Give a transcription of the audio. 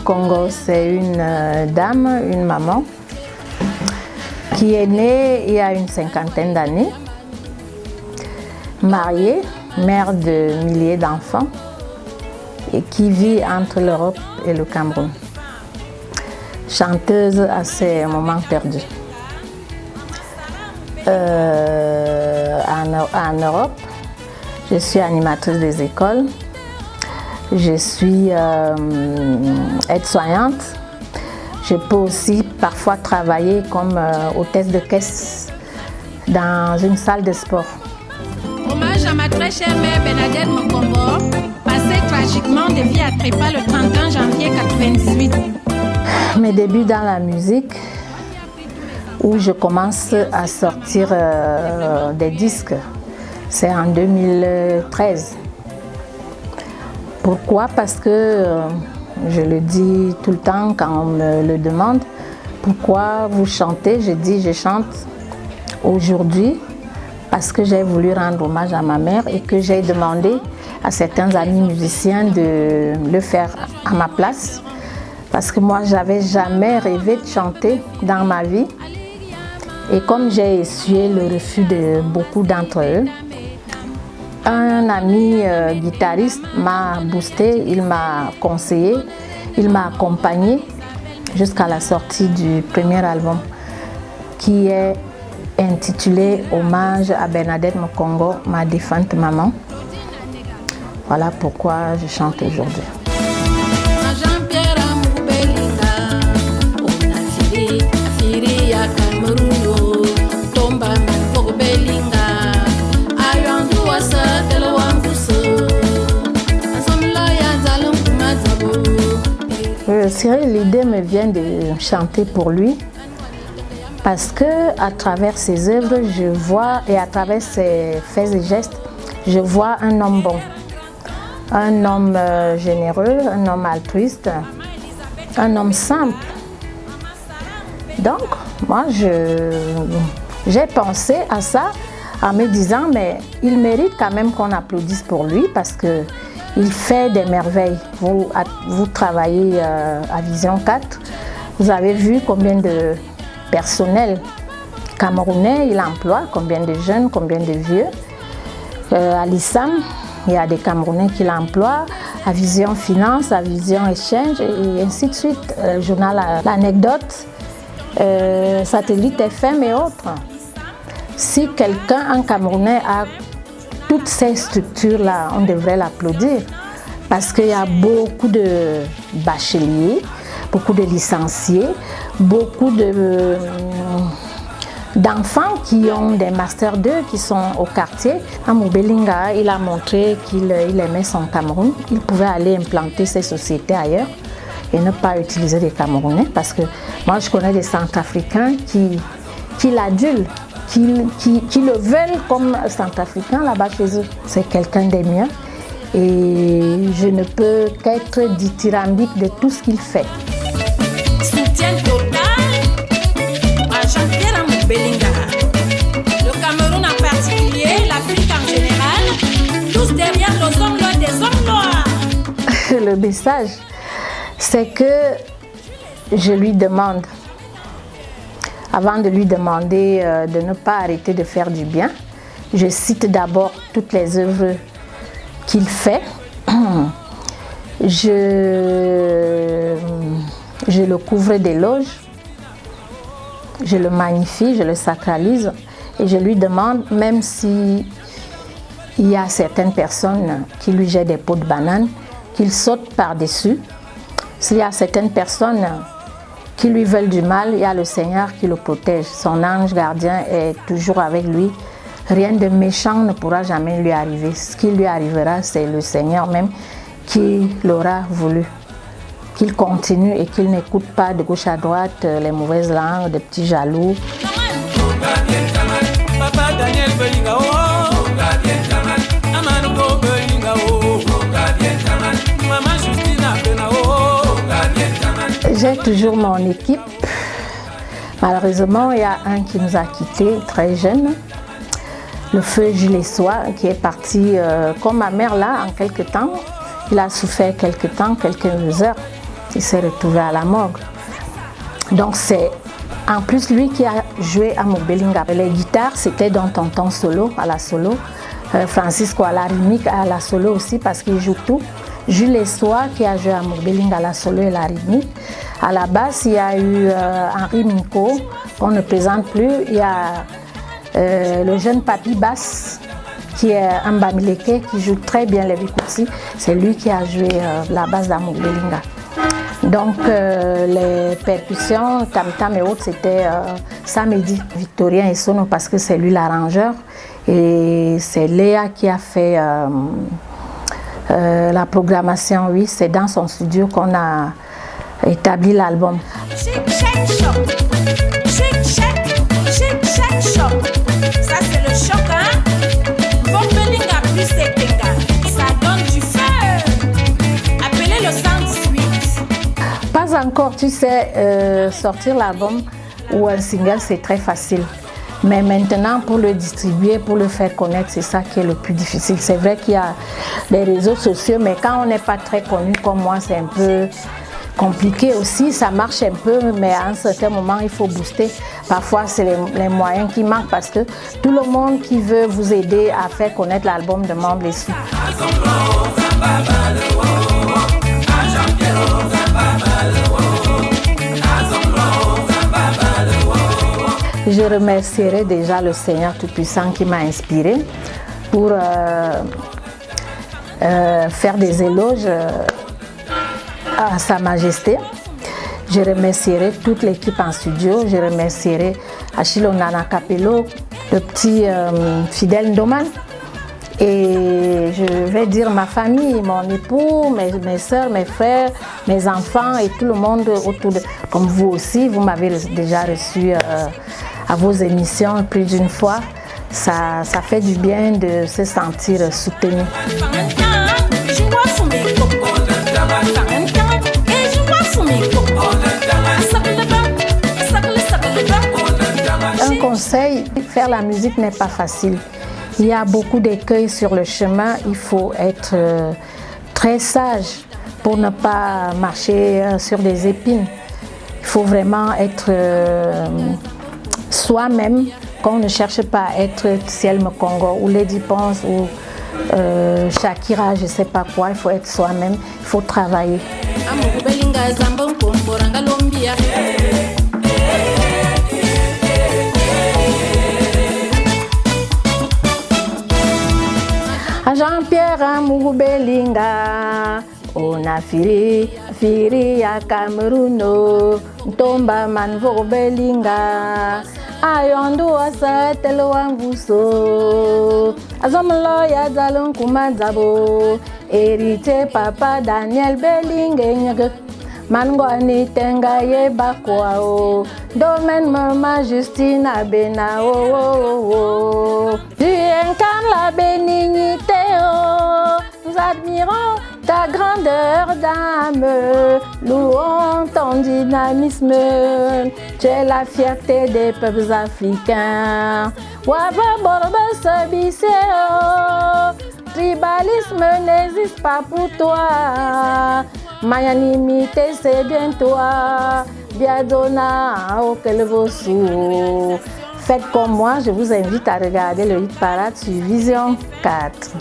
Congo, c'est une dame, une maman, qui est née il y a une cinquantaine d'années, mariée, mère de milliers d'enfants et qui vit entre l'Europe et le Cameroun. Chanteuse à ses moments perdus. En Europe, je suis animatrice des écoles, je suis aide-soignante. Je peux aussi parfois travailler comme hôtesse de caisse dans une salle de sport. Hommage à ma très chère mère Bernadette Mokombo, passée tragiquement de vie à Trépas le 31 janvier 1998. Mes débuts dans la musique, où je commence à sortir des disques, c'est en 2013. Pourquoi? Parce que, je le dis tout le temps quand on me le demande, pourquoi vous chantez? Je dis je chante aujourd'hui parce que j'ai voulu rendre hommage à ma mère et que j'ai demandé à certains amis musiciens de le faire à ma place. Parce que moi, j'avais jamais rêvé de chanter dans ma vie. Et comme j'ai essuyé le refus de beaucoup d'entre eux, un ami guitariste m'a boosté, il m'a conseillé, il m'a accompagné jusqu'à la sortie du premier album qui est intitulé Hommage à Bernadette Mokombo, ma défunte maman. Voilà pourquoi je chante aujourd'hui. Cyril, l'idée me vient de chanter pour lui parce que à travers ses œuvres, je vois et à travers ses faits et gestes, je vois un homme bon, un homme généreux, un homme altruiste, un homme simple. Donc, moi, j'ai pensé à ça en me disant, mais il mérite quand même qu'on applaudisse pour lui parce que il fait des merveilles. Vous travaillez à Vision 4. Vous avez vu combien de personnel camerounais il emploie, combien de jeunes, combien de vieux. À l'ISAM, il y a des Camerounais qui l'emploient. À Vision Finance, à Vision Exchange et ainsi de suite. Journal L'Anecdote, Satellite FM et autres. Si quelqu'un en Camerounais a toutes ces structures-là, on devrait l'applaudir parce qu'il y a beaucoup de bacheliers, beaucoup de licenciés, beaucoup d'enfants qui ont des Master 2 qui sont au quartier. À Mobelinga, il a montré qu'il aimait son Cameroun. Il pouvait aller implanter ses sociétés ailleurs et ne pas utiliser des Camerounais parce que moi je connais des Centrafricains qui l'adulent. Qui le veulent comme centrafricain là-bas chez eux. C'est quelqu'un des miens et je ne peux qu'être dithyrambique de tout ce qu'il fait. Soutien total à Jean-Pierre Mobelinga. Le Cameroun en particulier, l'Afrique en général, tous derrière les hommes noirs des hommes noirs. Le message, c'est que je lui demande, avant de lui demander de ne pas arrêter de faire du bien, je cite d'abord toutes les œuvres qu'il fait. Je le couvre d'éloges, je le magnifie, je le sacralise et je lui demande, même si il y a certaines personnes qui lui jettent des pots de banane, qu'il saute par-dessus. S'il y a certaines personnes qui lui veulent du mal, il y a le Seigneur qui le protège. Son ange gardien est toujours avec lui. Rien de méchant ne pourra jamais lui arriver. Ce qui lui arrivera, c'est le Seigneur même qui l'aura voulu. Qu'il continue et qu'il n'écoute pas de gauche à droite les mauvaises langues, des petits jaloux. J'ai toujours mon équipe. Malheureusement, il y a un qui nous a quittés très jeune. Le feu Jules Soie, qui est parti comme ma mère là en quelques temps. Il a souffert quelques temps, quelques heures. il s'est retrouvé à la morgue. Donc c'est en plus lui qui a joué à Mobelinga. Les guitares, c'était dans Tonton Solo, à la solo. Francisco à la rythmique, à la solo aussi, parce qu'il joue tout. Jules Essois qui a joué à Mobelinga à la solo et la rythmique. À la basse, il y a eu Henri Minko, qu'on ne présente plus. Il y a le jeune Papi Basse, qui est un Bamileke, qui joue très bien les Bikutsi. C'est lui qui a joué la basse d'Amour Belinga. Donc les percussions, tam-tam et autres, c'était Samedi, Victorien et Sono, parce que c'est lui l'arrangeur. Et c'est Léa qui a fait la programmation, oui, c'est dans son studio qu'on a établi l'album. Ça c'est le choc, hein? Mobelinga plus Sekenga, ça donne du feu. Appelez le 118. Pas encore, tu sais, sortir l'album ou un single, c'est très facile. Mais maintenant, pour le distribuer, pour le faire connaître, c'est ça qui est le plus difficile. C'est vrai qu'il y a les réseaux sociaux, mais quand on n'est pas très connu comme moi, c'est un peu compliqué aussi. Ça marche un peu, mais à un certain moment, il faut booster. Parfois, c'est les moyens qui manquent parce que tout le monde qui veut vous aider à faire connaître l'album demande les sous. Je remercierai déjà le Seigneur Tout-Puissant qui m'a inspiré pour faire des éloges à Sa Majesté. Je remercierai toute l'équipe en studio. Je remercierai Achille Onana Capello, le petit Fidèle Ndoman. Et je vais dire ma famille, mon époux, mes soeurs, mes frères, mes enfants et tout le monde autour de... Comme vous aussi, vous m'avez déjà reçu à vos émissions plus d'une fois. Ça fait du bien de se sentir soutenu. Un conseil, faire la musique n'est pas facile. Il y a beaucoup d'écueils sur le chemin. Il faut être très sage pour ne pas marcher sur des épines. Il faut vraiment être soi-même, qu'on ne cherche pas à être Cielme Congo ou Lady Ponce ou Shakira, je ne sais pas quoi. Il faut être soi-même, il faut travailler. Jean-Pierre Amour Belinga, on a firi à Cameroun, tomba manvo Belinga, ayondo asa telo ambuso, azomlo ya zalon kumadzabo, hérité papa Daniel Belinga, mangwani tenga ye bakwao, domaine mama Justine Abena oh. Tu incarnes la bénignité, oh. Nous admirons ta grandeur d'âme, louons ton dynamisme, tu es la fierté des peuples africains. Waba borbe sebiseo, tribalisme n'existe pas pour toi, magnanimité c'est bien toi, biadona okelvosu. Faites comme moi, je vous invite à regarder le hit parade sur Vision 4.